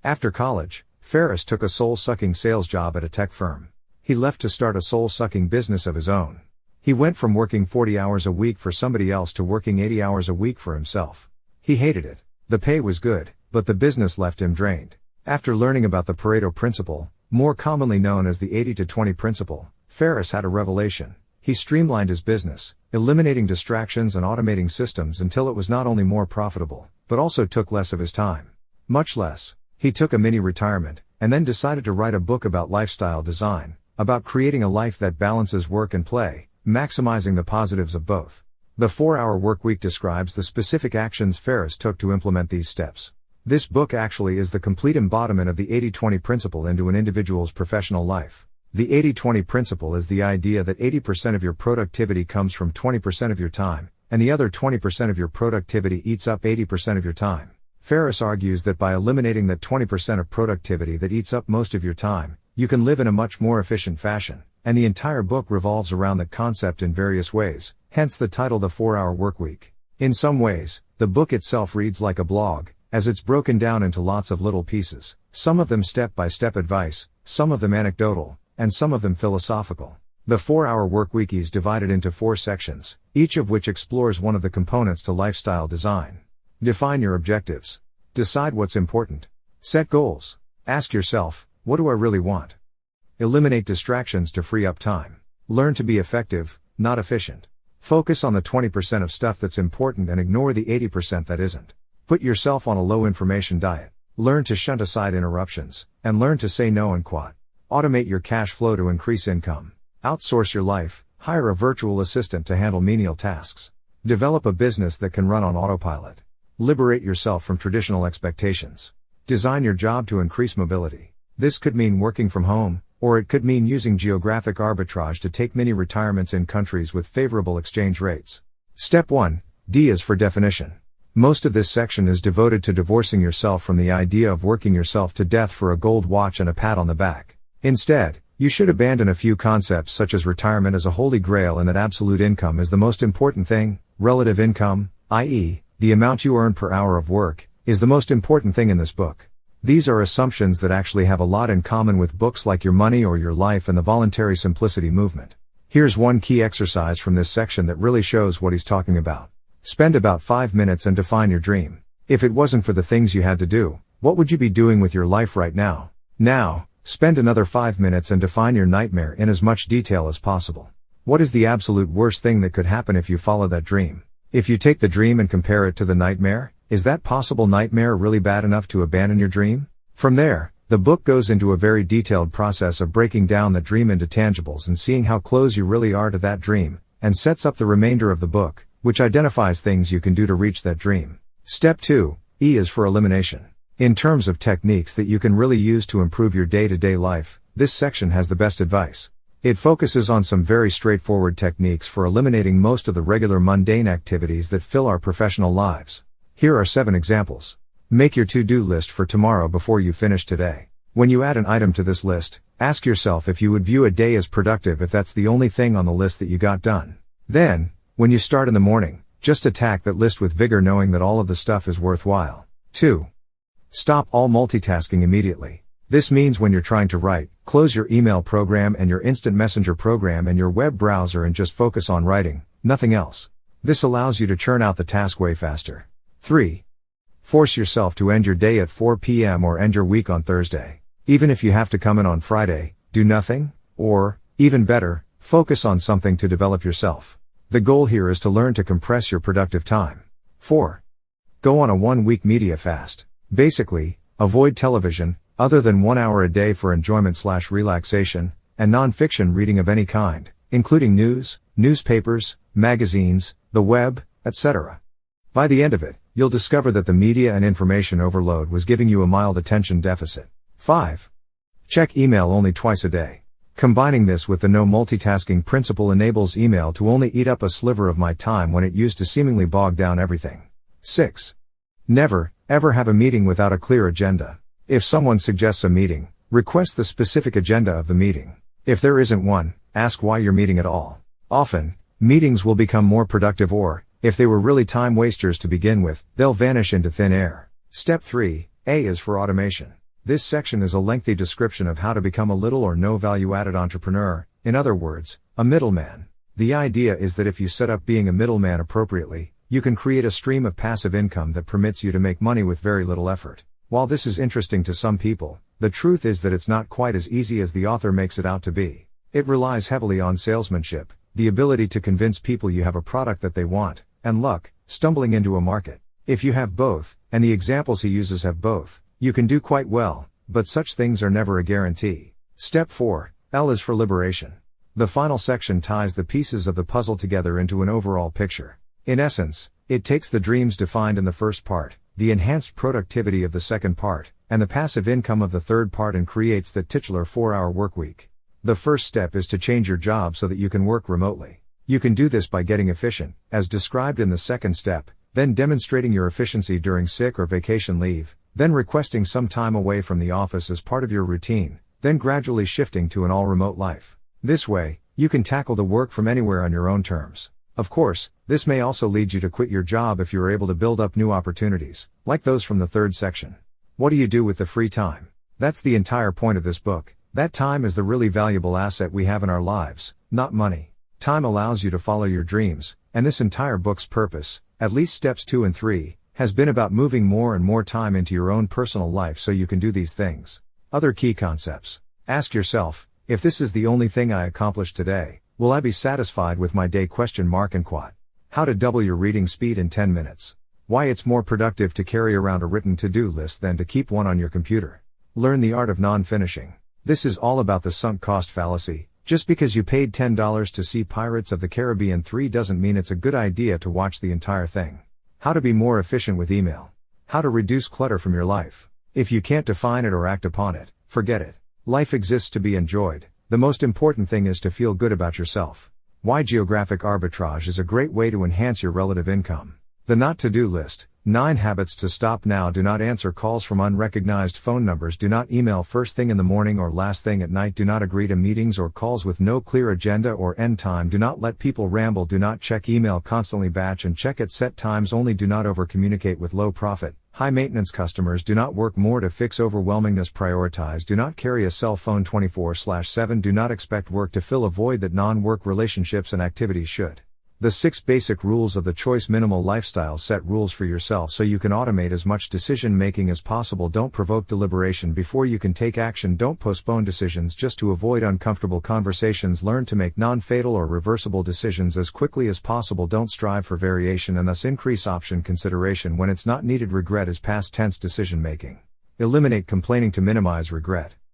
After college, Ferriss took a soul-sucking sales job at a tech firm. He left to start a soul-sucking business of his own. He went from working 40 hours a week for somebody else to working 80 hours a week for himself. He hated it. The pay was good, but the business left him drained. After learning about the Pareto principle, more commonly known as the 80-20 principle, Ferriss had a revelation. He streamlined his business, eliminating distractions and automating systems until it was not only more profitable, but also took less of his time. Much less. He took a mini retirement, and then decided to write a book about lifestyle design, about creating a life that balances work and play, maximizing the positives of both. The 4-Hour Workweek describes the specific actions Ferriss took to implement these steps. This book actually is the complete embodiment of the 80-20 principle into an individual's professional life. The 80-20 principle is the idea that 80% of your productivity comes from 20% of your time, and the other 20% of your productivity eats up 80% of your time. Ferriss argues that by eliminating that 20% of productivity that eats up most of your time, you can live in a much more efficient fashion, and the entire book revolves around that concept in various ways, hence the title The 4-Hour Workweek. In some ways, the book itself reads like a blog, as it's broken down into lots of little pieces, some of them step-by-step advice, some of them anecdotal, and some of them philosophical. The 4-Hour Workweek is divided into 4 sections, each of which explores one of the components to lifestyle design. Define your objectives. Decide what's important. Set goals. Ask yourself, what do I really want? Eliminate distractions to free up time. Learn to be effective, not efficient. Focus on the 20% of stuff that's important and ignore the 80% that isn't. Put yourself on a low-information diet. Learn to shunt aside interruptions, and learn to say no and quit. Automate your cash flow to increase income. Outsource your life. Hire a virtual assistant to handle menial tasks. Develop a business that can run on autopilot. Liberate yourself from traditional expectations. Design your job to increase mobility. This could mean working from home, or it could mean using geographic arbitrage to take mini retirements in countries with favorable exchange rates. Step 1. D is for definition. Most of this section is devoted to divorcing yourself from the idea of working yourself to death for a gold watch and a pat on the back. Instead, you should abandon a few concepts such as retirement as a holy grail and that absolute income is the most important thing. Relative income, i.e., the amount you earn per hour of work, is the most important thing in this book. These are assumptions that actually have a lot in common with books like Your Money or Your Life and the Voluntary Simplicity movement. Here's one key exercise from this section that really shows what he's talking about. Spend about 5 minutes and define your dream. If it wasn't for the things you had to do, what would you be doing with your life right now? Now, spend another 5 minutes and define your nightmare in as much detail as possible. What is the absolute worst thing that could happen if you follow that dream? If you take the dream and compare it to the nightmare, is that possible nightmare really bad enough to abandon your dream? From there, the book goes into a very detailed process of breaking down the dream into tangibles and seeing how close you really are to that dream, and sets up the remainder of the book, which identifies things you can do to reach that dream. Step 2, E is for elimination. In terms of techniques that you can really use to improve your day-to-day life, this section has the best advice. It focuses on some very straightforward techniques for eliminating most of the regular mundane activities that fill our professional lives. Here are 7 examples. Make your to-do list for tomorrow before you finish today. When you add an item to this list, ask yourself if you would view a day as productive if that's the only thing on the list that you got done. Then, when you start in the morning, just attack that list with vigor knowing that all of the stuff is worthwhile. 2. Stop all multitasking immediately. This means when you're trying to write, close your email program and your instant messenger program and your web browser and just focus on writing, nothing else. This allows you to churn out the task way faster. 3. Force yourself to end your day at 4 p.m. or end your week on Thursday. Even if you have to come in on Friday, do nothing, or, even better, focus on something to develop yourself. The goal here is to learn to compress your productive time. 4. Go on a 1-week media fast. Basically, avoid television, other than 1 hour a day for enjoyment/relaxation, and non-fiction reading of any kind, including news, newspapers, magazines, the web, etc. By the end of it, you'll discover that the media and information overload was giving you a mild attention deficit. 5. Check email only twice a day. Combining this with the no multitasking principle enables email to only eat up a sliver of my time when it used to seemingly bog down everything. 6. Never, ever have a meeting without a clear agenda. If someone suggests a meeting, request the specific agenda of the meeting. If there isn't one, ask why you're meeting at all. Often, meetings will become more productive or, if they were really time wasters to begin with, they'll vanish into thin air. Step 3, A is for automation. This section is a lengthy description of how to become a little or no value-added entrepreneur, in other words, a middleman. The idea is that if you set up being a middleman appropriately, you can create a stream of passive income that permits you to make money with very little effort. While this is interesting to some people, the truth is that it's not quite as easy as the author makes it out to be. It relies heavily on salesmanship, the ability to convince people you have a product that they want, and luck, stumbling into a market. If you have both, and the examples he uses have both, you can do quite well, but such things are never a guarantee. Step 4, L is for liberation. The final section ties the pieces of the puzzle together into an overall picture. In essence, it takes the dreams defined in the first part, the enhanced productivity of the second part, and the passive income of the third part and creates the titular 4-hour workweek. The first step is to change your job so that you can work remotely. You can do this by getting efficient, as described in the second step, then demonstrating your efficiency during sick or vacation leave, then requesting some time away from the office as part of your routine, then gradually shifting to an all-remote life. This way, you can tackle the work from anywhere on your own terms. Of course, this may also lead you to quit your job if you are able to build up new opportunities, like those from the third section. What do you do with the free time? That's the entire point of this book. That time is the really valuable asset we have in our lives, not money. Time allows you to follow your dreams, and this entire book's purpose, at least steps 2 and 3, has been about moving more and more time into your own personal life so you can do these things. Other key concepts. Ask yourself, if this is the only thing I accomplished today, will I be satisfied with my day? And quote. How to double your reading speed in 10 minutes. Why it's more productive to carry around a written to-do list than to keep one on your computer. Learn the art of non-finishing. This is all about the sunk cost fallacy. Just because you paid $10 to see Pirates of the Caribbean 3 doesn't mean it's a good idea to watch the entire thing. How to be more efficient with email. How to reduce clutter from your life. If you can't define it or act upon it, forget it. Life exists to be enjoyed. The most important thing is to feel good about yourself. Why geographic arbitrage is a great way to enhance your relative income. The not-to-do list. 9 habits to stop now. Do not answer calls from unrecognized phone numbers. Do not email first thing in the morning or last thing at night. Do not agree to meetings or calls with no clear agenda or end time. Do not let people ramble. Do not check email constantly. Batch and check at set times only. Do not over-communicate with low profit, high maintenance customers. Do not work more to fix overwhelmingness. Prioritize. Do not carry a cell phone 24/7. Do not expect work to fill a void that non-work relationships and activities should. The 6 basic rules of the choice minimal lifestyle. Set rules for yourself so you can automate as much decision making as possible. Don't provoke deliberation before you can take action. Don't postpone decisions just to avoid uncomfortable conversations. Learn to make non-fatal or reversible decisions as quickly as possible. Don't strive for variation and thus increase option consideration when it's not needed. Regret is past tense decision making. Eliminate complaining to minimize regret.